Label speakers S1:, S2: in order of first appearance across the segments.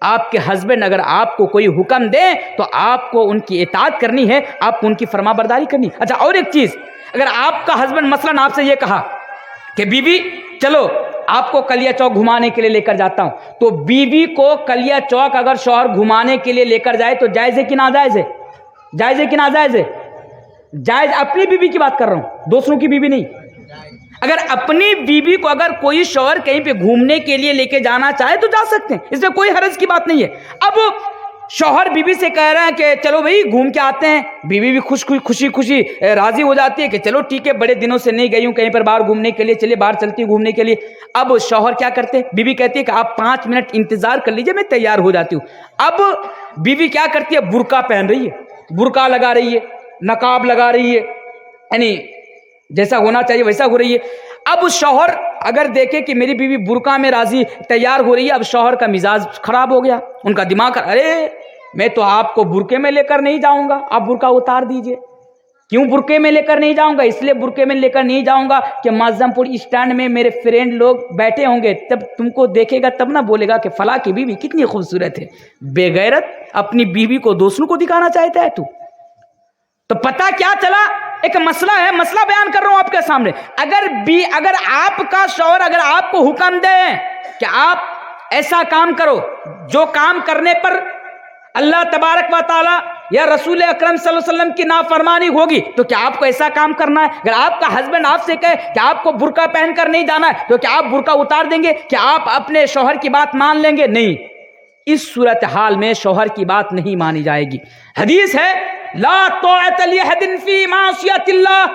S1: آپ کے ہسبینڈ اگر آپ کو کوئی حکم دے تو آپ کو ان کی اطاعت کرنی ہے، آپ کو ان کی فرما برداری کرنی ہے۔ اچھا اور ایک چیز، اگر آپ کا ہسبینڈ مثلاً آپ سے یہ کہا کہ بیوی چلو آپ کو کلیا چوک گھمانے کے لیے لے کر جاتا ہوں، تو بیوی کو کلیا چوک اگر شوہر گھمانے کے لیے لے کر جائے تو جائز ہے کہ ناجائز ہے؟ جائز ہے کہ ناجائز ہے؟ جائز۔ اپنی بیوی کی بات کر رہا ہوں، دوسروں کی بیوی نہیں۔ اگر اپنی بیوی کو اگر کوئی شوہر کہیں پہ گھومنے کے لیے لے کے جانا چاہے تو جا سکتے ہیں، اس میں کوئی حرج کی بات نہیں ہے۔ اب شوہر بیوی سے کہہ رہا ہے کہ چلو بھائی گھوم کے آتے ہیں، بیوی بھی خوشی راضی ہو جاتی ہے کہ چلو ٹھیک ہے، بڑے دنوں سے نہیں گئی ہوں کہیں پر باہر گھومنے کے لیے، چلیے باہر چلتی ہوں گھومنے کے لیے۔ اب شوہر کیا کرتے ہیں، بیوی کہتی ہے کہ آپ 5 منٹ انتظار کر لیجئے، میں تیار ہو جاتی ہوں۔ اب بیوی کیا کرتی ہے، برقع پہن رہی ہے، برقع لگا رہی ہے، نقاب لگا رہی ہے، یعنی جیسا ہونا چاہیے ویسا ہو رہی ہے۔ اب شوہر اگر دیکھے کہ میری بیوی برقع میں راضی تیار ہو رہی ہے، اب شوہر کا مزاج خراب ہو گیا، ان کا دماغ، ارے میں تو آپ کو برقعے میں لے کر نہیں جاؤں گا، آپ برقع اتار دیجئے۔ کیوں برقعے میں لے کر نہیں جاؤں گا؟ اس لیے برقعے میں لے کر نہیں جاؤں گا کہ معظم پور اسٹینڈ میں میرے فرینڈ لوگ بیٹھے ہوں گے، تب تم کو دیکھے گا تب نہ بولے گا کہ فلاں کی بیوی کتنی خوبصورت ہے۔ بے غیرت، اپنی بیوی کو دوسروں کو دکھانا چاہتا ہے تو پتہ کیا چلا؟ ایک مسئلہ ہے، مسئلہ بیان کر رہا ہوں آپ کے سامنے۔ اگر آپ کا شوہر اگر آپ کو حکم دے کہ آپ ایسا کام کرو جو کام کرنے پر اللہ تبارک و تعالی یا رسول اکرم صلی اللہ علیہ وسلم کی نافرمانی ہوگی، تو کیا آپ کو ایسا کام کرنا ہے؟ اگر آپ کا ہسبینڈ آپ سے کہے کہ آپ کو برقع پہن کر نہیں جانا ہے، تو کیا آپ برقع اتار دیں گے؟ کیا آپ اپنے شوہر کی بات مان لیں گے؟ نہیں، اس صورتحال میں شوہر کی بات نہیں مانی جائے گی۔ حدیث ہے لا طاعت لأحد فی معصیت اللہ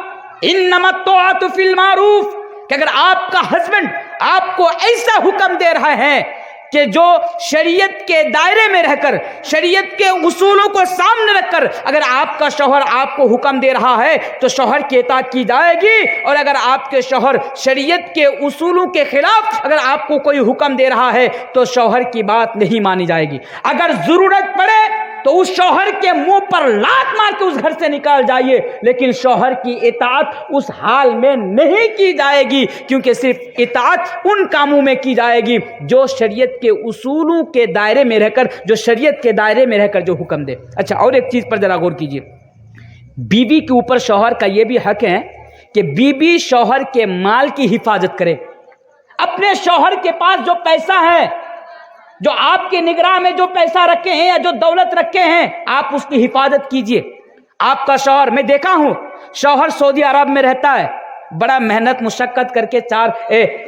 S1: انما الطاعت فی المعروف، کہ اگر آپ کا ہسبینڈ آپ کو ایسا حکم دے رہا ہے کہ جو شریعت کے دائرے میں رہ کر، شریعت کے اصولوں کو سامنے رکھ کر اگر آپ کا شوہر آپ کو حکم دے رہا ہے تو شوہر کی اطاعت کی جائے گی، اور اگر آپ کے شوہر شریعت کے اصولوں کے خلاف اگر آپ کو کوئی حکم دے رہا ہے تو شوہر کی بات نہیں مانی جائے گی۔ اگر ضرورت پڑے تو اس شوہر کے منہ پر لات مار کے اس گھر سے نکال جائیے، لیکن شوہر کی اطاعت اس حال میں نہیں کی جائے گی، کیونکہ صرف اطاعت ان کاموں میں کی جائے گی جو شریعت کے اصولوں کے دائرے میں رہ کر، جو شریعت کے دائرے میں رہ کر جو حکم دے۔ اچھا اور ایک چیز پر ذرا غور کیجیے، بیوی کے اوپر شوہر کا یہ بھی حق ہے کہ بیوی شوہر کے مال کی حفاظت کرے۔ اپنے شوہر کے پاس جو پیسہ ہے، جو آپ کے نگراں میں جو پیسہ رکھے ہیں یا جو دولت رکھے ہیں، آپ اس کی حفاظت کیجئے۔ آپ کا شوہر، میں دیکھا ہوں شوہر سعودی عرب میں رہتا ہے، بڑا محنت مشقت کر کے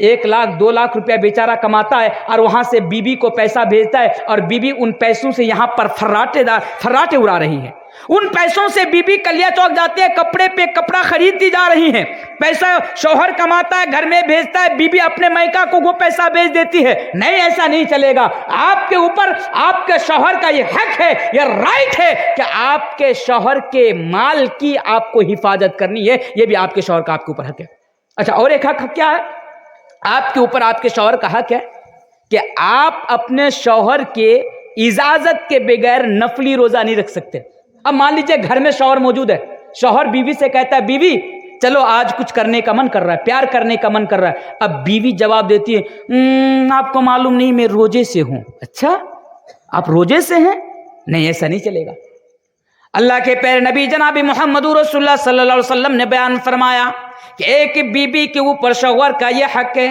S1: 1 لاکھ 2 لاکھ روپیہ بیچارہ کماتا ہے، اور وہاں سے بیوی کو پیسہ بھیجتا ہے، اور بیوی ان پیسوں سے یہاں پر فراٹے اڑا رہی ہیں۔ ان پیسوں سے بیوی کلیا چوک جاتے ہیں، کپڑے پہ کپڑا خریدتی جا رہی ہیں۔ پیسہ شوہر کماتا ہے، گھر میں بھیجتا ہے، بیوی اپنے میکا کو وہ پیسہ بھیج دیتی ہے۔ نہیں، ایسا نہیں چلے گا۔ آپ کے اوپر آپ کے شوہر کا یہ حق ہے، یہ رائٹ ہے کہ آپ کے شوہر کے مال کی آپ کو حفاظت کرنی ہے، یہ بھی آپ کے شوہر کا آپ کے اوپر حق ہے۔ اچھا اور ایک حق کیا ہے آپ کے اوپر؟ آپ کے شوہر کا حق ہے کہ آپ اپنے شوہر کے اجازت کے بغیر نفلی روزہ نہیں رکھ سکتے۔ اب مان لیجئے گھر میں شوہر موجود ہے، شوہر بیوی سے کہتا ہے بیوی چلو آج کچھ کرنے کا من کر رہا ہے، پیار کرنے کا من کر رہا ہے۔ اب بیوی جواب دیتی ہے آپ کو معلوم نہیں میں روزے سے ہوں۔ اچھا آپ روزے سے ہیں؟ نہیں، ایسا نہیں چلے گا۔ اللہ کے پیارے نبی جناب محمد رسول اللہ صلی اللہ علیہ وسلم نے بیان فرمایا کہ ایک بیوی کے اوپر شوہر کا یہ حق ہے۔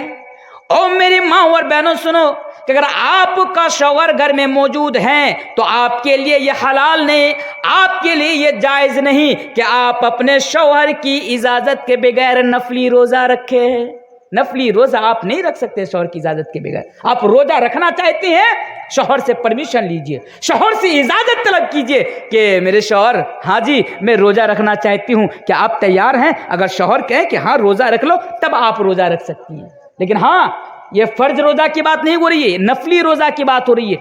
S1: اور میری ماں اور بہنوں سنو کہ اگر آپ کا شوہر گھر میں موجود ہیں تو آپ کے لیے یہ حلال نہیں، آپ کے لیے یہ جائز نہیں کہ آپ اپنے شوہر کی اجازت کے بغیر نفلی روزہ رکھیں۔ نفلی روزہ آپ نہیں رکھ سکتے شوہر کی اجازت کے بغیر۔ آپ روزہ رکھنا چاہتے ہیں، شوہر سے پرمیشن لیجئے، شوہر سے اجازت طلب کیجئے کہ میرے شوہر ہاں جی میں روزہ رکھنا چاہتی ہوں، کیا آپ تیار ہیں؟ اگر شوہر کہیں کہ ہاں روزہ رکھ لو، تب آپ روزہ رکھ سکتی ہیں۔ لیکن ہاں یہ فرض روزہ کی بات نہیں ہو رہی ہے، نفلی روزہ کی بات ہو رہی ہے۔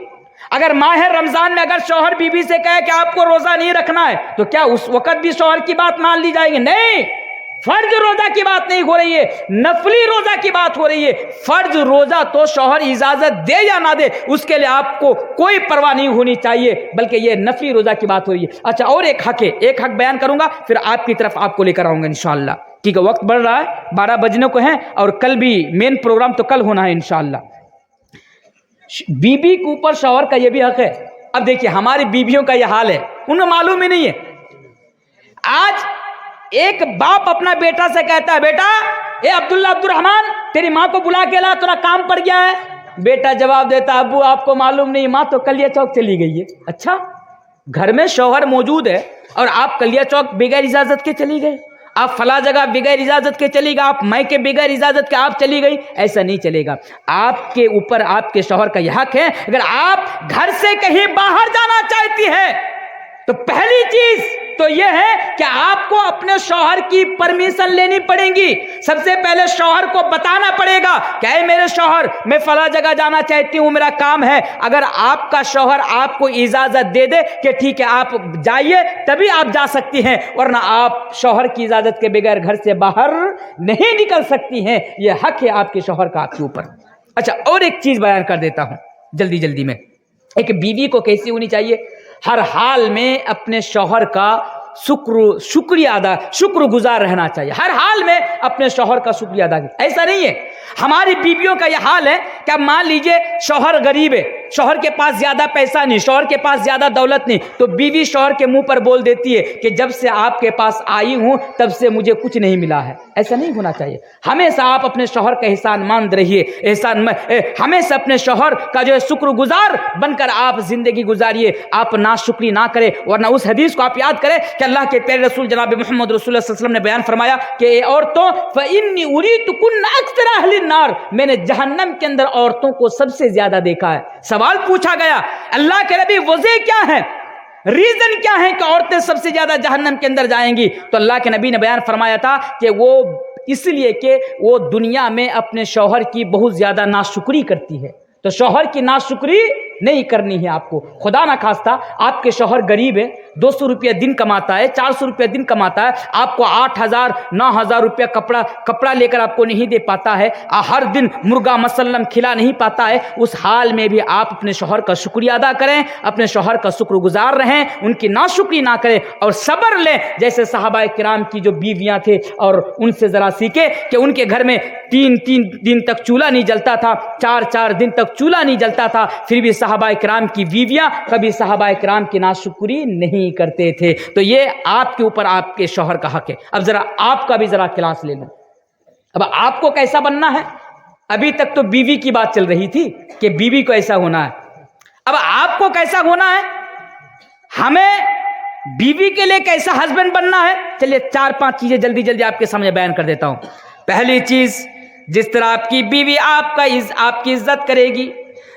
S1: اگر ماہ رمضان میں اگر شوہر بیوی سے کہے کہ آپ کو روزہ نہیں رکھنا ہے تو کیا اس وقت بھی شوہر کی بات مان لی جائے گی؟ نہیں، فرض روزہ کی بات نہیں ہو رہی ہے، نفلی روزہ کی بات ہو رہی ہے۔ فرض روزہ تو شوہر اجازت دے یا نہ دے اس کے لیے آپ کو کوئی پرواہ نہیں ہونی چاہیے، بلکہ یہ نفلی روزہ کی بات ہو رہی ہے۔ اچھا اور ایک حق ہے، ایک حق بیان کروں گا پھر آپ کی طرف آپ کو لے کر آؤں گا انشاءاللہ، کیونکہ وقت بڑھ رہا ہے، 12 بجنے کو ہیں، اور کل بھی مین پروگرام تو کل ہونا ہے انشاءاللہ۔ بیوی کے اوپر شوہر کا یہ بھی حق ہے. اب دیکھیے ہماری بیویوں کا یہ حال ہے, انہیں معلوم ہی نہیں ہے. آج ایک باپ اپنا بیٹا سے کہتا ہے, بیٹا اے عبداللہ عبد الرحمن تیری ماں کو بلا کے لا, تیرا کام پڑ گیا ہے. بیٹا جواب دیتا, ابو آپ کو معلوم نہیں, ماں تو کلیا چوک چلی گئی ہے. اچھا, گھر میں شوہر موجود ہے اور آپ کلیا چوک بغیر اجازت کے چلی گئے, آپ فلاں جگہ بغیر اجازت کے چلی گئے, آپ مائکے بغیر اجازت کے آپ چلی گئی. ایسا نہیں چلے گا. آپ کے اوپر آپ کے شوہر کا یہ حق ہے, اگر آپ گھر سے کہیں باہر جانا چاہتی ہے تو پہلی چیز تو یہ ہے کہ آپ کو اپنے شوہر کی پرمیشن لینی پڑے گی. سب سے پہلے شوہر کو بتانا پڑے گا کہ اے میرے شوہر میں فلاں جگہ جانا چاہتی ہوں, میرا کام ہے. اگر آپ کا شوہر آپ کو اجازت دے دے کہ ٹھیک ہے آپ جائیے, تبھی آپ جا سکتی ہیں, ورنہ آپ شوہر کی اجازت کے بغیر گھر سے باہر نہیں نکل سکتی ہیں. یہ حق ہے آپ کے شوہر کا آپ کے اوپر. اچھا, اور ایک چیز بیان کر دیتا ہوں جلدی جلدی میں. ایک بیوی کو کیسی ہونی چاہیے, ہر حال میں اپنے شوہر کا شکر گزار رہنا چاہیے. ہر حال میں اپنے شوہر کا شکریہ ادا کریں. ایسا نہیں ہے ہماری بیویوں کا یہ حال ہے کہ اب مان لیجئے شوہر غریب ہے, شوہر کے پاس زیادہ پیسہ نہیں, شوہر کے پاس زیادہ دولت نہیں, تو بیوی شوہر کے منہ پر بول دیتی ہے کہ جب سے آپ کے پاس آئی ہوں تب سے مجھے کچھ نہیں ملا ہے. ایسا نہیں ہونا چاہیے. ہمیشہ آپ اپنے شوہر کا احسان مند رہیے, ہمیشہ اپنے شوہر کا جو ہے شکر گزار بن کر آپ زندگی گزاریے. آپ ناشکری نہ کریں, ورنہ اس حدیث کو آپ یاد کریں کہ اللہ کے پیارے رسول جناب محمد رسول اللہ صلی اللہ علیہ وسلم نے بیان فرمایا کہ اے عورتوں, فإنی اریتکن اکثر اہل النار, میں نے جہنم کے اندر عورتوں کو سب سے زیادہ دیکھا ہے. سوال پوچھا گیا, اللہ کے نبی وجہ کیا ہے, ریزن کیا ہے کہ عورتیں سب سے زیادہ جہنم کے اندر جائیں گی؟ تو اللہ کے نبی نے بیان فرمایا تھا کہ وہ اس لیے کہ وہ دنیا میں اپنے شوہر کی بہت زیادہ ناشکری کرتی ہے. تو شوہر کی ناشکری نہیں کرنی ہے آپ کو. خدا نہ خواستہ آپ کے شوہر غریب ہے, 200 روپیہ دن کماتا ہے, 400 روپیہ دن کماتا ہے, آپ کو 8,000 9,000 روپیہ کپڑا لے کر آپ کو نہیں دے پاتا ہے, ہر دن مرغا مسلم کھلا نہیں پاتا ہے. اس حال میں بھی آپ اپنے شوہر کا شکریہ ادا کریں, اپنے شوہر کا شکر گزار رہیں, ان کی ناشکری نہ کریں اور صبر لیں. جیسے صحابہ کرام کی جو بیویاں تھے, اور ان سے ذرا سیکھیں کہ ان کے گھر میں 3 دن تک چولہا نہیں جلتا تھا, 4 دن تک چولہا نہیں جلتا تھا, پھر بھی صحابہ کرام کی بیویاں کبھی صحابہ کرام کی ناشکری نہیں کرتے تھے. تو یہ آپ کے اوپر آپ کے شوہر کا حق ہے. اب ذرا آپ کا بھی ذرا کلاس لے لوں. اب آپ کو کیسا بننا ہے؟ ابھی تک تو بیوی کی بات چل رہی تھی کہ بیوی کو ایسا ہونا ہے. اب آپ کو کیسا ہونا ہے, ہمیں بیوی کے لیے کیسا ہسبینڈ بننا ہے. چلیے 4-5 چیزیں جلدی جلدی آپ کے سامنے بیان کر دیتا ہوں. پہلی چیز, جس طرح آپ کی بیوی آپ کی عزت کرے گی,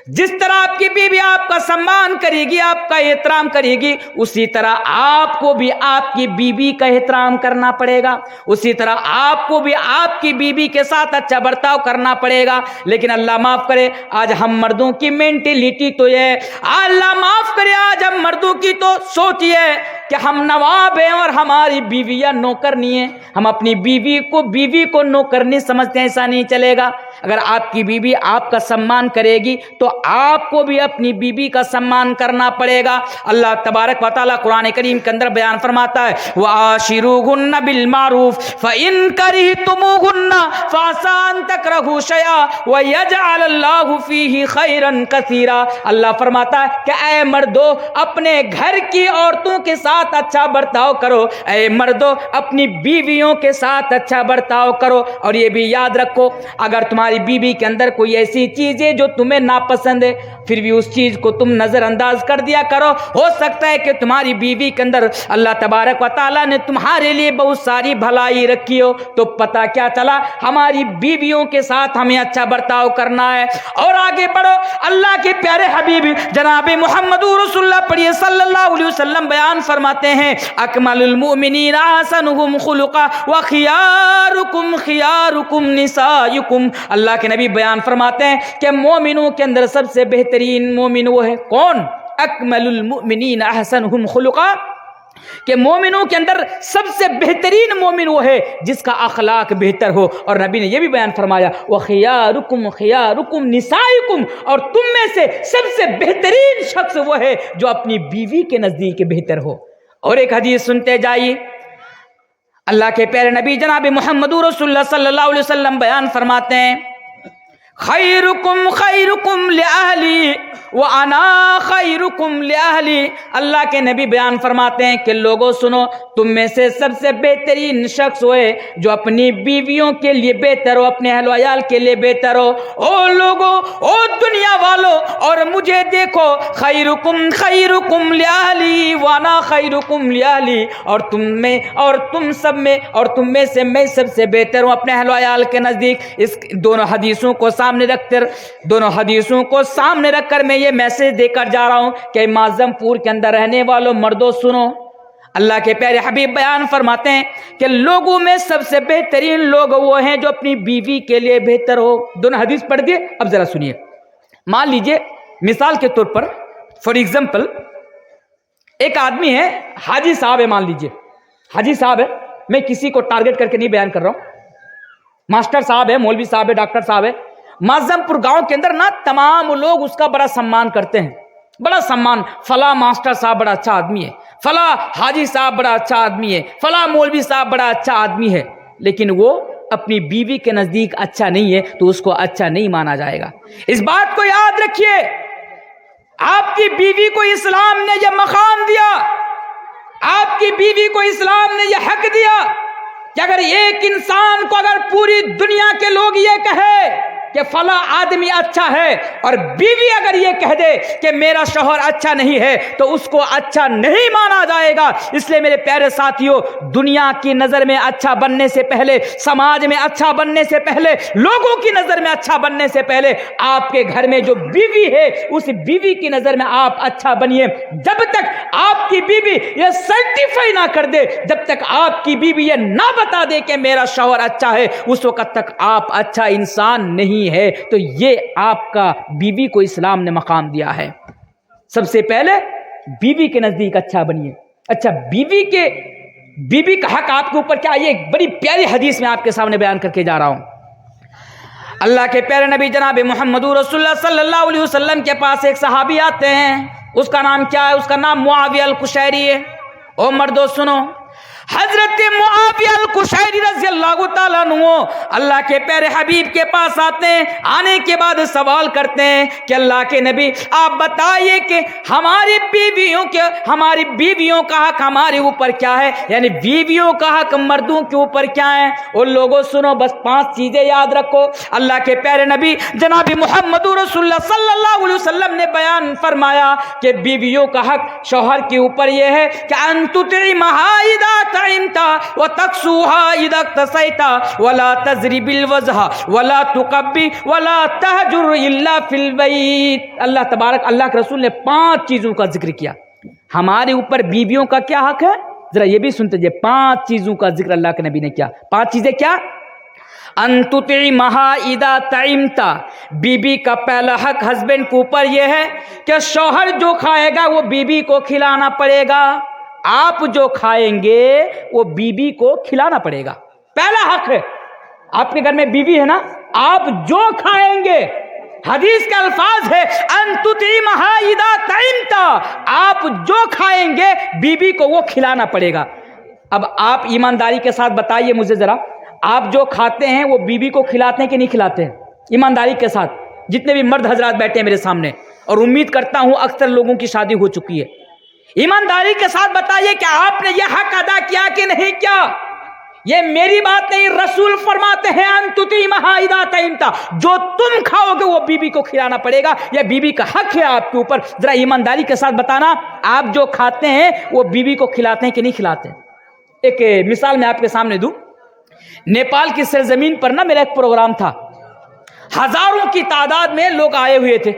S1: جس طرح آپ کی بیوی آپ کا سمان کرے گی, آپ کا احترام کرے گی, اسی طرح آپ کو بھی آپ کی بیوی کا احترام کرنا پڑے گا. اسی طرح آپ کو بھی آپ کی بیوی کے ساتھ اچھا برتاؤ کرنا پڑے گا. لیکن اللہ معاف کرے, آج ہم مردوں کی مینٹیلیٹی تو یہ, اللہ معاف کرے, آج ہم مردوں کی تو سوچ یہ ہے کہ ہم نواب ہیں اور ہماری بیویاں نوکرنی ہیں. ہم اپنی بیوی کو نوکرنی سمجھتے ہیں. ایسا نہیں چلے گا. اگر آپ کی بیوی آپ کا سمان کرے گی تو آپ کو بھی اپنی بیوی کا سمان کرنا پڑے گا. اللہ تبارک و تعالیٰ قرآن کریم کے اندر بیان فرماتا ہے, وَعَاشِرُوهُنَّ بِالْمَعْرُوفِ فَإِن كَرِهْتُمُوهُنَّ فَعَسَىٰ أَن تَكْرَهُوا شَيْئًا وَيَجْعَلَ اللَّهُ فِيهِ خَيْرًا كَثِيرًا. اللہ فرماتا ہے کہ اے مردو, اپنے گھر کی عورتوں کے ساتھ اچھا برتاؤ کرو. اے مردو, اپنی بیویوں کے ساتھ اچھا برتاؤ کرو. اور یہ بھی یاد رکھو, اگر تمہاری بیوی کے اندر کوئی ایسی چیز ہے جو تمہیں ناپسند ہے, پھر بھی اس چیز کو تم نظر انداز کر دیا کرو. ہو سکتا ہے کہ تمہاری بیوی کے اندر اللہ تبارک و تعالیٰ نے تمہارے لیے بہت ساری بھلائی رکھی ہو, تو پتہ کیا چلا ہماری بیویوں کے ساتھ ہمیں اچھا برتاؤ کرنا ہے. اور آگے بڑھو, اللہ کے پیارے حبیب جناب محمد رسول اللہ پڑھیے صلی اللہ علیہ وسلم بیان فرماتے ہیں, اکمل المؤمنین احسنهم خلقا وخیارکم خیارکم نسائکم. اللہ کے نبی بیان فرماتے ہیں کہ مومنوں کے اندر سب سے بہترین مومن وہ ہے کون؟ اکمل المؤمنین احسنهم خلقا, کہ مومنوں کے اندر سب سے بہترین مومن وہ ہے جس کا اخلاق بہتر ہو. اور نبی نے یہ بھی بیان فرمایا, وَخِيَارُكُمْ خِيَارُكُمْ نِسَائِكُمْ, اور تم میں سے سب سے بہترین شخص وہ ہے جو اپنی بیوی کے نزدیک بہتر ہو. اور ایک حدیث سنتے جائیے, اللہ کے پیارے نبی جناب محمد رسول اللہ صلی اللہ علیہ وسلم بیان فرماتے ہیں, خیرکم خیرکم لأہلی وَأَنَا خَيْرُكُمْ لِأَهْلِي۔ اللہ کے نبی بیان فرماتے ہیں کہ لوگوں سنو، تم میں سے سب سے بہترین شخص ہوئے جو اپنی بیویوں کے لیے بہتر ہو، اپنے اہل و عیال کے لیے بہتر ہو۔ او لوگوں، او دنیا والوں، اور مجھے دیکھو، خیرکم خیرکم لأہلی وَأَنَا خَيْرُكُمْ لِأَهْلِي، اور تم میں سے میں سب سے بہتر ہوں اپنے اہل و عیال کے نزدیک۔ اس دونوں حدیثوں کو سامنے رکھ کر میں یہ میسج دے کر جا رہا ہوں کہ معظم پور کے اندر رہنے والوں مردوں سنو، اللہ کے پیارے حبیب بیان فرماتے ہیں کہ لوگوں میں سب سے بہترین لوگ وہ ہیں جو اپنی بیوی کے لیے بہتر ہو۔ دونوں حدیث پڑھ دیے، اب ذرا سنیے۔ مان لیجئے مثال کے طور پر، فار ایگزامپل، ایک آدمی ہے، حاجی صاحب ہے، مان لیجئے حاجی صاحب ہے، میں کسی کو ٹارگٹ کر کے نہیں بیان کر رہا ہوں، ماسٹر صاحب ہے، مولوی صاحب ہے، ڈاکٹر صاحب ہے۔ معظم پور گاؤں کے اندر نا تمام لوگ اس کا بڑا سمان کرتے ہیں، بڑا سمان، فلاں ماسٹر صاحب بڑا اچھا آدمی ہے، فلاں حاجی صاحب بڑا اچھا آدمی ہے، فلاں مولوی صاحب بڑا اچھا آدمی ہے، لیکن وہ اپنی بیوی کے نزدیک اچھا نہیں ہے تو اس کو اچھا نہیں مانا جائے گا۔ اس بات کو یاد رکھیے، آپ کی بیوی کو اسلام نے یہ مقام دیا، آپ کی بیوی کو اسلام نے یہ حق دیا کہ اگر ایک انسان کو اگر پوری دنیا کے لوگ یہ کہے کہ فلاں آدمی اچھا ہے، اور بیوی اگر یہ کہہ دے کہ میرا شوہر اچھا نہیں ہے، تو اس کو اچھا نہیں مانا جائے گا۔ اس لیے میرے پیارے ساتھیوں، دنیا کی نظر میں اچھا بننے سے پہلے، سماج میں اچھا بننے سے پہلے، لوگوں کی نظر میں اچھا بننے سے پہلے، آپ کے گھر میں جو بیوی ہے اس بیوی کی نظر میں آپ اچھا بنیے۔ جب تک آپ کی بیوی یہ سرٹیفائی نہ کر دے، جب تک آپ کی بیوی یہ نہ بتا دے کہ میرا شوہر اچھا ہے، اس وقت تک آپ اچھا انسان نہیں ہے۔ تو یہ آپ کا بیوی کو اسلام نے مقام دیا ہے۔ سب سے پہلے بیوی کے نزدیک اچھا بنیے۔ اچھا، بیوی کا حق آپ کے اوپر کیا؟ یہ ایک بڑی پیاری حدیث میں آپ کے سامنے بیان کر کے جا رہا ہوں۔ اللہ کے پیارے نبی جناب محمد رسول اللہ صلی اللہ علیہ وسلم کے پاس ایک صحابی آتے ہیں، اس کا نام کیا ہے؟ اس کا نام معاویہ القشیری ہے۔ او مردو سنو، حضرت معاویہ القشیری رضی اللہ تعالیٰ عنہ اللہ کے پیارے حبیب کے پاس آتے ہیں، آنے کے بعد سوال کرتے ہیں کہ اللہ کے نبی آپ بتائیے کہ ہماری بیویوں کا حق ہمارے اوپر کیا ہے، یعنی بیویوں کا حق مردوں کے اوپر کیا ہے؟ اور لوگوں سنو، بس 5 چیزیں یاد رکھو۔ اللہ کے پیارے نبی جناب محمد رسول اللہ صلی اللہ علیہ وسلم نے بیان فرمایا کہ بیویوں کا حق شوہر کے اوپر یہ ہے کہ ان تطعمها اذا طعمت وتكسوها اذا اكتسيت ولا تضرب الوجه ولا تقبي ولا تهجر الا في البيت۔ اللہ کے رسول نے 5 چیزوں کا ذکر کیا۔ ہمارے اوپر بیویوں کا کیا حق ہے؟ ذرا یہ بھی سنتے جائیے، 5 چیزوں کا ذکر اللہ کے نبی نے کیا۔ 5 چیزیں کیا؟ ان تطعمها اذا طعمت، بیوی کا پہلا حق ہسبینڈ کے اوپر یہ ہے کہ شوہر جو کھائے گا وہ بیوی کو کھلانا پڑے گا۔ آپ جو کھائیں گے وہ بیوی کو کھلانا پڑے گا، پہلا حق ہے۔ آپ کے گھر میں بیوی ہے نا، آپ جو کھائیں گے، حدیث کے الفاظ ہے ان تطعمها اذا طعمت، آپ جو کھائیں گے بیوی کو وہ کھلانا پڑے گا۔ اب آپ ایمانداری کے ساتھ بتائیے مجھے ذرا، آپ جو کھاتے ہیں وہ بیوی کو کھلاتے ہیں کہ نہیں کھلاتے ہیں؟ ایمانداری کے ساتھ، جتنے بھی مرد حضرات بیٹھے ہیں میرے سامنے، اور امید کرتا ہوں اکثر لوگوں کی شادی ہو چکی ہے، ایمانداری کے ساتھ بتائیے کہ آپ نے یہ حق ادا کیا کہ نہیں کیا؟ یہ میری بات نہیں، رسول فرماتے ہیں ان تطعمها اذا طعمت، جو تم کھاؤ گے وہ بیوی کو کھلانا پڑے گا، یہ بیوی کا حق ہے آپ کے اوپر۔ ذرا ایمانداری کے ساتھ بتانا، آپ جو کھاتے ہیں وہ بیوی کو کھلاتے ہیں کہ نہیں کھلاتے؟ ایک مثال میں آپ کے سامنے دوں۔ نیپال کی سرزمین پر نا میرا ایک پروگرام تھا، ہزاروں کی تعداد میں لوگ آئے ہوئے تھے،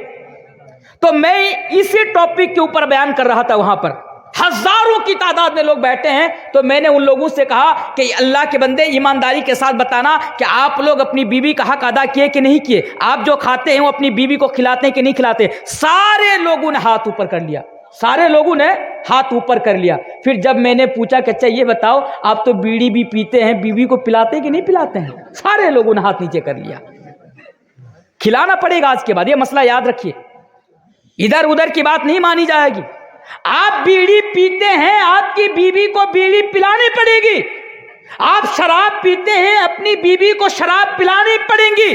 S1: تو میں اسی ٹاپک کے اوپر بیان کر رہا تھا۔ وہاں پر ہزاروں کی تعداد میں لوگ بیٹھے ہیں، تو میں نے ان لوگوں سے کہا کہ اللہ کے بندے ایمانداری کے ساتھ بتانا کہ آپ لوگ اپنی بیوی کا حق ادا کیے کہ نہیں کیے، آپ جو کھاتے ہیں وہ اپنی بیوی کو کھلاتے ہیں کہ نہیں کھلاتے؟ سارے لوگوں نے ہاتھ اوپر کر لیا، سارے لوگوں نے ہاتھ اوپر کر لیا۔ پھر جب میں نے پوچھا کہ اچھا یہ بتاؤ آپ تو بیڑی بھی پیتے ہیں، بیوی کو پلاتے ہیں کہ نہیں پلاتے ہیں؟ سارے لوگوں نے ہاتھ نیچے کر لیا۔ کھلانا پڑے گا آج کے بعد، یہ مسئلہ یاد رکھیے، ادھر ادھر کی بات نہیں مانی جائے گی۔ آپ بیڑی پیتے ہیں، آپ کی بیوی کو بیڑی پلانی پڑے گی۔ آپ شراب پیتے ہیں، اپنی بیوی کو شراب پلانی پڑے گی۔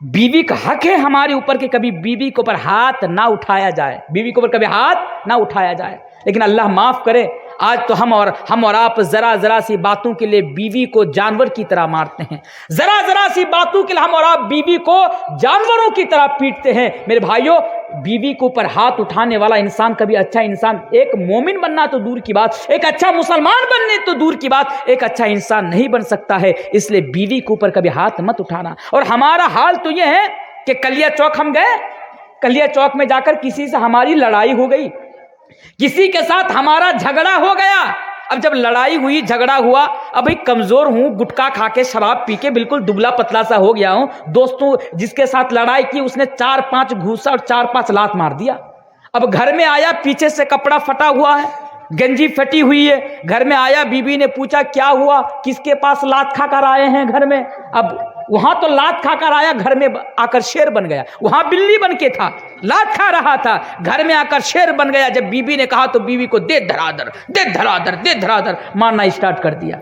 S1: بیوی کا حق ہے ہمارے اوپر کہ کبھی بیوی کے اوپر ہاتھ نہ اٹھایا جائے، بیوی کے اوپر کبھی ہاتھ نہ اٹھایا جائے. لیکن اللہ معاف کرے، آج تو ہم اور آپ ذرا سی باتوں کے لیے بیوی کو جانور کی طرح مارتے ہیں، ذرا سی باتوں کے لیے ہم اور آپ بیوی کو جانوروں کی طرح پیٹتے ہیں. میرے بھائیوں، بیوی کے اوپر ہاتھ اٹھانے والا انسان کبھی اچھا انسان، ایک مومن بننا تو دور کی بات، ایک اچھا مسلمان بننے تو دور کی بات، ایک اچھا انسان نہیں بن سکتا ہے. اس لیے بیوی کے اوپر کبھی ہاتھ مت اٹھانا. اور ہمارا حال تو یہ ہے کہ کلیا چوک ہم گئے، کلیا چوک میں جا کر کسی سے ہماری لڑائی ہو گئی، کسی کے ساتھ ہمارا جھگڑا ہو گیا. اب جب لڑائی ہوئی، جھگڑا ہوا، ابھی کمزور ہوں، گٹکا کھا کے شراب پی کے بالکل دبلا پتلا سا ہو گیا ہوں. دوستوں جس کے ساتھ لڑائی کی اس نے 4-5 گھوسا اور 4-5 لات مار دیا. اب گھر میں آیا، پیچھے سے کپڑا پھٹا ہوا ہے، گنجی پھٹی ہوئی ہے. گھر میں آیا، بیوی نے پوچھا کیا ہوا، کس کے پاس لات کھا کر آئے ہیں گھر میں. اب وہاں تو لات کھا کر آیا، گھر میں آ کر شیر بن گیا. وہاں بلی بن کے تھا، لات کھا رہا تھا، گھر میں آ کر شیر بن گیا. جب بیوی نے کہا تو بیوی کو دے دھرا در مارنا اسٹارٹ کر دیا.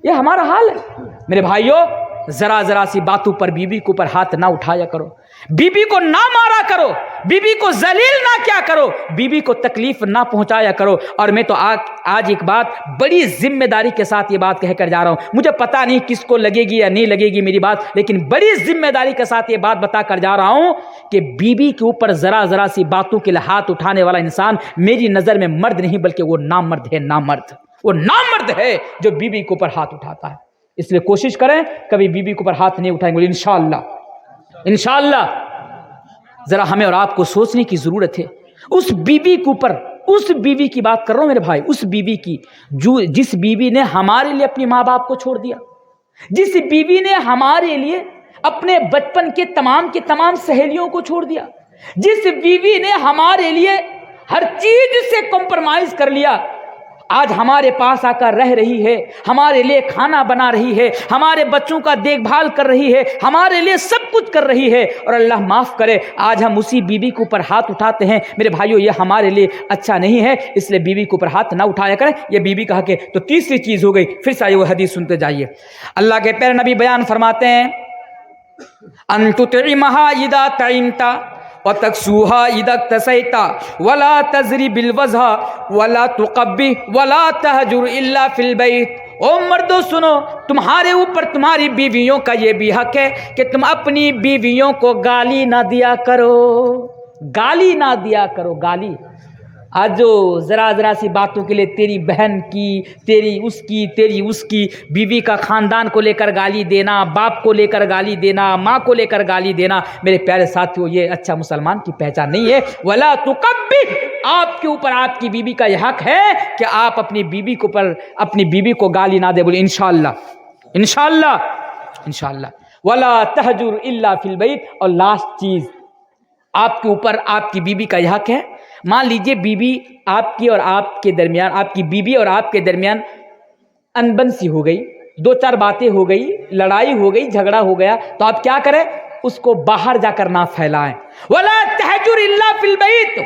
S1: یہ ہمارا حال ہے. میرے بھائیوں، ذرا سی باتوں پر بیوی کے اوپر ہاتھ نہ اٹھایا کرو، بیوی کو نہ مارا کرو، بیوی کو ذلیل نہ کیا کرو، بیوی کو تکلیف نہ پہنچایا کرو. اور میں تو آج ایک بات بڑی ذمہ داری کے ساتھ یہ بات کہہ کر جا رہا ہوں. مجھے پتا نہیں کس کو لگے گی یا نہیں لگے گی میری بات، لیکن بڑی ذمہ داری کے ساتھ یہ بات بتا کر جا رہا ہوں کہ بیوی کے اوپر ذرا سی باتوں کے لیے ہاتھ اٹھانے والا انسان میری نظر میں مرد نہیں بلکہ وہ نامرد ہے. وہ نامرد ہے جو بیوی کے اوپر ہاتھ اٹھاتا ہے. اس لیے کوشش کریں کبھی بیوی کے اوپر ہاتھ نہیں اٹھائیں گے انشاءاللہ. ذرا ہمیں اور آپ کو سوچنے کی ضرورت ہے. اس بیوی کے اوپر، اس بیوی کی بات کر رہا ہوں میرے بھائی، اس بیوی کی جس بیوی نے ہمارے لیے اپنے ماں باپ کو چھوڑ دیا، جس بیوی نے ہمارے لیے اپنے بچپن کے تمام سہیلیوں کو چھوڑ دیا، جس بیوی نے ہمارے لیے ہر چیز سے کمپرومائز کر لیا، آج ہمارے پاس آ کر رہ رہی ہے، ہمارے لیے کھانا بنا رہی ہے، ہمارے بچوں کا دیکھ بھال کر رہی ہے، ہمارے لیے سب کچھ کر رہی ہے، اور اللہ معاف کرے آج ہم اسی بیوی کے اوپر ہاتھ اٹھاتے ہیں. میرے بھائیوں، یہ ہمارے لیے اچھا نہیں ہے. اس لیے بیوی کے اوپر ہاتھ نہ اٹھایا کریں. یہ بیوی کا حق ہے. تو تیسری چیز ہو گئی. پھر سے وہ حدیث سنتے جائیے. اللہ کے پیارے نبی بیان فرماتے ہیں، ان تطعمها اذا طعمت وتكسوها اذا اكتسيت ولا تضرب الوجه ولا تقبح ولا تهجر الا في البيت. او مردو سنو، تمہارے اوپر تمہاری بیویوں کا یہ بھی حق ہے کہ تم اپنی بیویوں کو گالی نہ دیا کرو، گالی نہ دیا کرو. گالی آج جو ذرا سی باتوں کے لیے تیری بہن کی، تیری اس کی بیوی کا خاندان کو لے کر گالی دینا، باپ کو لے کر گالی دینا، ماں کو لے کر گالی دینا، میرے پیارے ساتھیوں یہ اچھا مسلمان کی پہچان نہیں ہے. ولا تقبح، آپ کے اوپر آپ کی بیوی کا یہ حق ہے کہ آپ اپنی بیوی کو گالی نہ دے. بولے انشاءاللہ. ولا تہجر الا فی البیت. اور لاسٹ چیز، آپ کے اوپر آپ کی بیوی کا یہ حق ہے. مان لیجئے بیوی آپ کی اور آپ کے درمیان، آپ کی بیوی اور آپ کے درمیان انبن سی ہو گئی، 2-4 باتیں ہو گئی، لڑائی ہو گئی، جھگڑا ہو گیا، تو آپ کیا کریں؟ اس کو باہر جا کر نہ پھیلائیں. ولا تہجر الا فی البیت.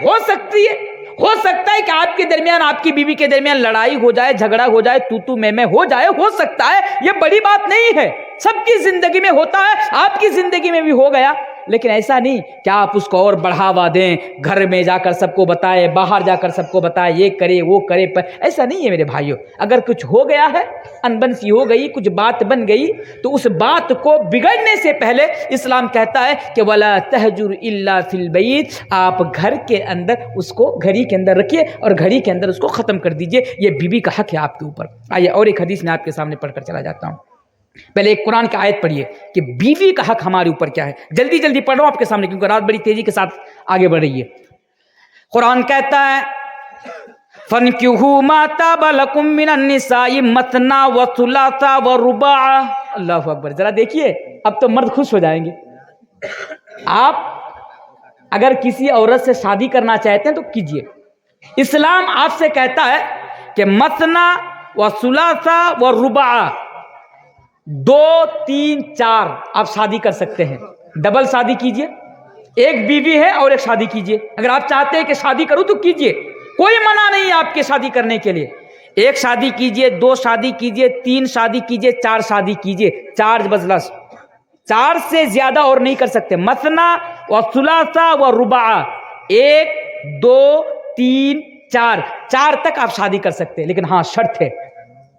S1: ہو سکتا ہے کہ آپ کے درمیان، آپ کی بیوی کے درمیان لڑائی ہو جائے، جھگڑا ہو جائے، تو میں ہو جائے، ہو سکتا ہے، یہ بڑی بات نہیں ہے، سب کی زندگی میں ہوتا ہے، آپ کی زندگی میں بھی ہو گیا. لیکن ایسا نہیں کہ آپ اس کو اور بڑھاوا دیں، گھر میں جا کر سب کو بتائے، باہر جا کر سب کو بتائے، یہ کرے وہ کرے. ایسا نہیں ہے میرے بھائیوں. اگر کچھ ہو گیا ہے، انبن سی ہو گئی، کچھ بات بن گئی، تو اس بات کو بگڑنے سے پہلے اسلام کہتا ہے کہ ولا تہجر الا فی البیت. آپ گھر کے اندر اس کو گھڑی کے اندر رکھیے اور گھڑی کے اندر اس کو ختم کر دیجئے. یہ بیوی کا حق ہے آپ کے اوپر. آئیے اور ایک حدیث میں آپ کے سامنے پڑھ کر چلا جاتا ہوں. پہلے ایک قرآن کی آیت پڑھیے کہ بیوی کا حق ہمارے اوپر کیا ہے. جلدی پڑھ رہا ہوں آپ کے سامنے کیونکہ رات بڑی تیزی کے ساتھ آگے بڑھ رہی ہے. قرآن کہتا ہے فَانْكِحُوا مَا طَابَ لَكُم مِّنَ النِّسَاءِ مَثْنَىٰ وَثُلَاثَ وَرُبَاعَ. اللہ اکبر. ذرا دیکھیے، اب تو مرد خوش ہو جائیں گے. آپ اگر کسی عورت سے شادی کرنا چاہتے ہیں تو کیجئے. اسلام آپ سے کہتا ہے کہ مثنیٰ وثلاث ورباع، 2 3 4 آپ شادی کر سکتے ہیں. ڈبل شادی کیجئے. ایک بیوی ہے اور ایک شادی کیجئے. اگر آپ چاہتے ہیں کہ شادی کروں تو کیجئے، کوئی منع نہیں ہے آپ کے شادی کرنے کے لیے. 1 شادی کیجئے، 2 شادی کیجئے، 3 شادی کیجئے، 4 شادی کیجئے. چارج 4 سے زیادہ اور نہیں کر سکتے. مثنا و ثلاثہ و رباع, 1 2 3 4 تک آپ شادی کر سکتے ہیں. لیکن ہاں شرط ہے,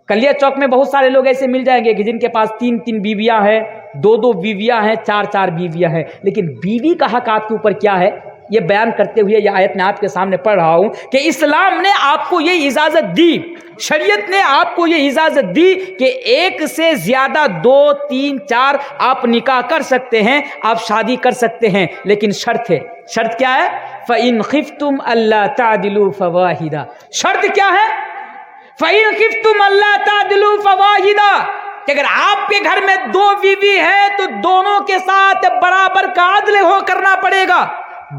S1: کلیا چوک میں بہت سارے لوگ ایسے مل جائیں گے کہ جن کے پاس 3 بیویاں ہیں, 2 بیویاں ہیں, 4 بیویاں ہیں. لیکن بیوی کا حق آپ کے اوپر کیا ہے, یہ بیان کرتے ہوئے یہ آیت میں آپ کے سامنے پڑھ رہا ہوں کہ اسلام نے آپ کو یہ اجازت دی, شریعت نے آپ کو یہ اجازت دی کہ 1 سے زیادہ 2 3 4 آپ نکاح کر سکتے ہیں, آپ شادی کر سکتے ہیں. لیکن شرط ہے. شرط کیا ہے؟ فَإِنْ خِفْتُمْ أَلَّا تَعْدِلُوا فَوَاحِدًا. شرط کیا ہے؟ فَإِنْ خِفْتُمْ أَلَّا تَعْدِلُوا فَوَاحِدًا, کہ اگر آپ کے گھر میں 2 بیوی ہے تو دونوں کے ساتھ برابر کا عدل کرنا پڑے گا,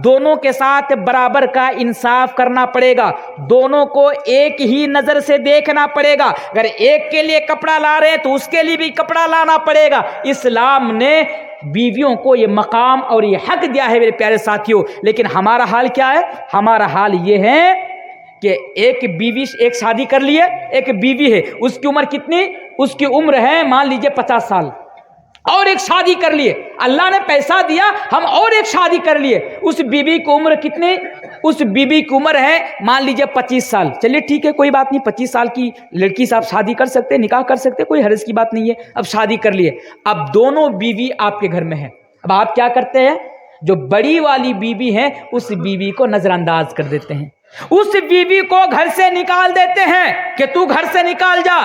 S1: دونوں کے ساتھ برابر کا انصاف کرنا پڑے گا, دونوں کو ایک ہی نظر سے دیکھنا پڑے گا. اگر ایک کے لیے کپڑا لا رہے ہیں تو اس کے لیے بھی کپڑا لانا پڑے گا. اسلام نے بیویوں کو یہ مقام اور یہ حق دیا ہے میرے پیارے ساتھیوں. لیکن ہمارا حال کیا ہے؟ ہمارا حال یہ ہے کہ ایک بیوی, ایک شادی کر لیے, ایک بیوی ہے, اس کی عمر کتنی؟ اس کی عمر ہے مان لیجئے 50 سال, اور ایک شادی کر لیے, اللہ نے پیسہ دیا ہم اور ایک شادی کر لیے. اس بیوی کی عمر کتنی؟ اس بیوی کی عمر ہے مان لیجئے 25 سال. چلیے ٹھیک ہے, کوئی بات نہیں, 25 سال کی لڑکی سے آپ شادی کر سکتے, نکاح کر سکتے, کوئی حرج کی بات نہیں ہے. اب شادی کر لیے, اب دونوں بیوی آپ کے گھر میں ہیں. اب آپ کیا کرتے ہیں؟ جو بڑی والی بیوی ہے اس بیوی کو نظر انداز کر دیتے ہیں, اس بیوی کو گھر سے نکال دیتے ہیں کہ تو گھر سے نکال جا,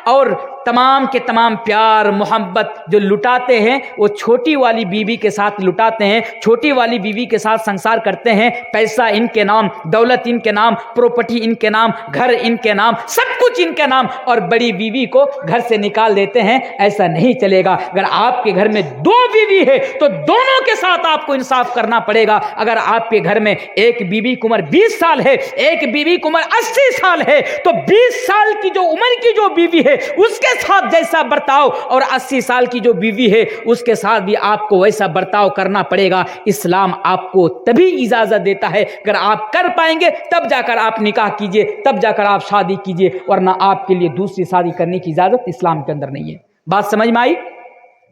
S1: اور تمام کے تمام پیار محبت جو لٹاتے ہیں وہ چھوٹی والی بیوی کے ساتھ لٹاتے ہیں, چھوٹی والی بیوی کے ساتھ سنسار کرتے ہیں. پیسہ ان کے نام, دولت ان کے نام, پراپرٹی ان کے نام, گھر ان کے نام, سب کچھ ان کے نام, اور بڑی بیوی کو گھر سے نکال دیتے ہیں. ایسا نہیں چلے گا. اگر آپ کے گھر میں 2 بیوی ہے تو دونوں کے ساتھ آپ کو انصاف کرنا پڑے گا. اگر آپ کے گھر میں ایک بیوی کی عمر 20 سال ہے, ایک بیوی کی عمر 80 سال ہے, تو 20 سال کی جو عمر کی جو بیوی ہے اس کے ساتھ جیسا برتاؤ, اور 80 سال کی جو بیوی ہے اس کے ساتھ بھی آپ کو ویسا برتاؤ کرنا پڑے گا. اسلام آپ کو تبھی اجازت دیتا ہے, اگر آپ کر پائیں گے تب جا کر آپ نکاح کیجئے, تب جا کر آپ شادی کیجئے, ورنہ آپ کے لیے دوسری شادی کرنے کی اجازت اسلام کے اندر نہیں ہے. بات سمجھ میں آئی؟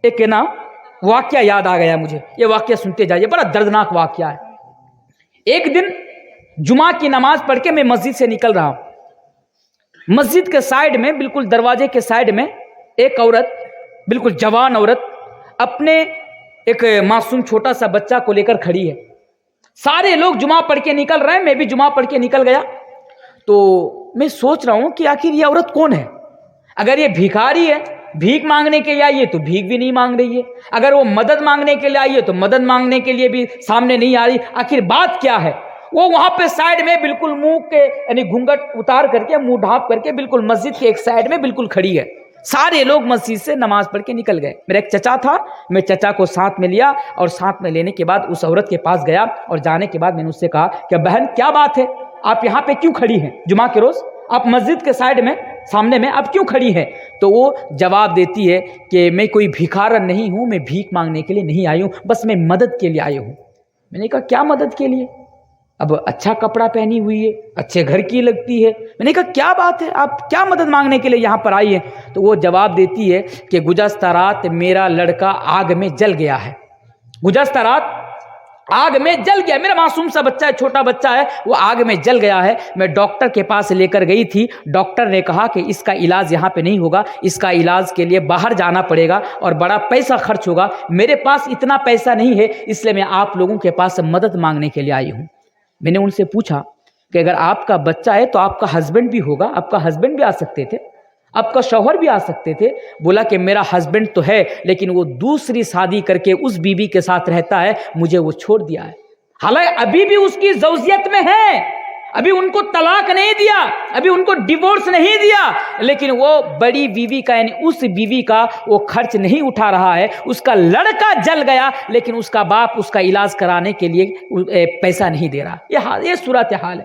S1: ایک نا واقعہ یاد آ گیا مجھے, یہ واقعہ سنتے جائیے, بڑا دردناک واقعہ ہے. ایک دن جمعہ کی نماز پڑھ کے میں مسجد سے نکل رہا ہوں. مسجد کے سائیڈ میں, بالکل دروازے کے سائیڈ میں, ایک عورت, بالکل جوان عورت, اپنے ایک معصوم چھوٹا سا بچہ کو لے کر کھڑی ہے. سارے لوگ جمعہ پڑھ کے نکل رہے ہیں, میں بھی جمعہ پڑھ کے نکل گیا. تو میں سوچ رہا ہوں کہ آخر یہ عورت کون ہے؟ اگر یہ بھیکاری ہے, بھیک مانگنے کے لیے آئی ہے تو بھیک بھی نہیں مانگ رہی ہے, اگر وہ مدد مانگنے کے لیے آئی ہے تو مدد مانگنے کے لیے بھی سامنے نہیں آ رہی. آخر بات کیا ہے؟ وہ وہاں پہ سائیڈ میں بالکل منہ کے یعنی گھونگھٹ اتار کر کے, منہ ڈھانپ کر کے, بالکل مسجد کے ایک سائیڈ میں بالکل کھڑی ہے. سارے لوگ مسجد سے نماز پڑھ کے نکل گئے. میرا ایک چچا تھا, میں چچا کو ساتھ میں لیا, اور ساتھ میں لینے کے بعد اس عورت کے پاس گیا, اور جانے کے بعد میں نے اس سے کہا کہ بہن کیا بات ہے, آپ یہاں پہ کیوں کھڑی ہیں؟ جمعہ کے روز آپ مسجد کے سائیڈ میں سامنے میں آپ کیوں کھڑی ہیں؟ تو وہ جواب دیتی ہے کہ میں کوئی بھیکارن نہیں ہوں, میں بھیک مانگنے کے لیے نہیں آئی ہوں, بس میں مدد کے لیے آئی ہوں. میں نے کہا کیا مدد کے لیے؟ اب اچھا کپڑا پہنی ہوئی ہے, اچھے گھر کی لگتی ہے. میں نے کہا کیا بات ہے, آپ کیا مدد مانگنے کے لیے یہاں پر آئی ہیں؟ تو وہ جواب دیتی ہے کہ گزشتہ رات میرا لڑکا آگ میں جل گیا ہے, گزشتہ رات آگ میں جل گیا, میرا معصوم سا بچہ ہے, چھوٹا بچہ ہے, وہ آگ میں جل گیا ہے. میں ڈاکٹر کے پاس لے کر گئی تھی, ڈاکٹر نے کہا کہ اس کا علاج یہاں پہ نہیں ہوگا, اس کا علاج کے لیے باہر جانا پڑے گا اور بڑا پیسہ خرچ ہوگا. میرے پاس اتنا پیسہ نہیں ہے, اس لیے میں آپ لوگوں کے پاس مدد مانگنے کے لیے آئی ہوں. میں نے ان سے پوچھا کہ اگر آپ کا بچہ ہے تو آپ کا ہسبینڈ بھی ہوگا, آپ کا ہسبینڈ بھی آ سکتے تھے, آپ کا شوہر بھی آ سکتے تھے. بولا کہ میرا ہسبینڈ تو ہے لیکن وہ دوسری شادی کر کے اس بیوی کے ساتھ رہتا ہے, مجھے وہ چھوڑ دیا ہے. حالانکہ ابھی بھی اس کی زوجیت میں ہے, ابھی ان کو طلاق نہیں دیا, ابھی ان کو ڈیورس نہیں دیا, لیکن وہ بڑی بیوی کا یعنی اس بیوی کا وہ خرچ نہیں اٹھا رہا ہے. اس کا لڑکا جل گیا لیکن اس کا باپ اس کا علاج کرانے کے لیے پیسہ نہیں دے رہا. یہ صورت حال ہے.